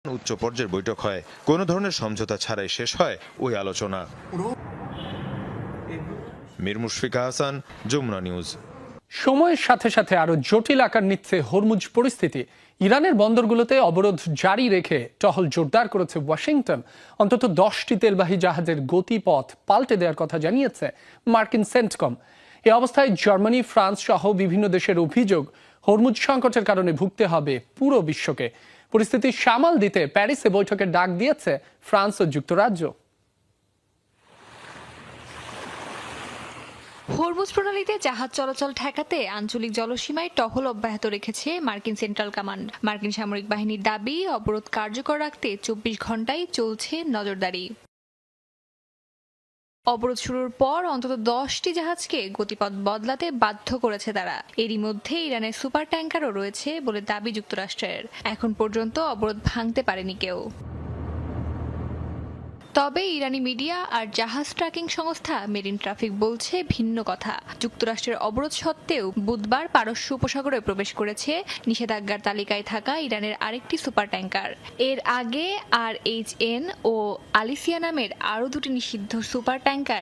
উচ্চ পর্যায়ের বৈঠক হয়, কোনো ধরনের সমঝোতা ছাড়াই শেষ হয় ওই আলোচনা। মীর মুশফিকা হাসান, যমুনা নিউজ। সময়ের সাথে সাথে আরো জটিল আকার নিচ্ছে হরমুজ পরিস্থিতি। ইরানের বন্দরগুলোতে অবরোধ জারি রেখে টহল জোরদার করেছে ওয়াশিংটন। অন্তত 10টি তেলবাহী জাহাজের গতিপথ পাল্টে দেওয়ার কথা জানিয়েছে মার্কিন সেন্টকম। এ অবস্থায় জার্মানি, ফ্রান্স সহ বিভিন্ন দেশের অভিযোগ, হরমুজ সংকটের কারণে ভুগতে হবে পুরো বিশ্বকে। পরিস্থিতি সামাল দিতে প্যারিসে বৈঠকের ডাক দিয়েছে ফ্রান্স ও যুক্তরাজ্য। হরমুজ প্রণালীতে জাহাজ চলাচল ঠেকাতে আঞ্চলিক জলসীমায় টহল অব্যাহত রেখেছে মার্কিন সেন্ট্রাল কমান্ড। মার্কিন সামরিক বাহিনীর দাবি, অবরোধ কার্যকর রাখতে 24 ঘন্টায় চলছে নজরদারি। অবরোধ শুরুর পর অন্তত 10টি জাহাজকে গতিপথ বদলাতে বাধ্য করেছে তারা। এরই মধ্যে ইরানের সুপার ট্যাঙ্কারও রয়েছে বলে দাবি যুক্তরাষ্ট্রের। এখন পর্যন্ত অবরোধ ভাঙতে পারেনি কেউ। তবে ইরানি মিডিয়া আর জাহাজ ট্র্যাকিং সংস্থা মেরিন ট্রাফিক বলছে ভিন্ন কথা। যুক্তরাষ্ট্রের অবরোধ সত্ত্বেও বুধবার পারস্য উপসাগরে প্রবেশ করেছে নিষেধাজ্ঞার তালিকায় থাকা ইরানের আরেকটি সুপার ট্যাঙ্কার। এর আগে RHN ও আলিসিয়া নামের আরও দুটি নিষিদ্ধ সুপার ট্যাঙ্কার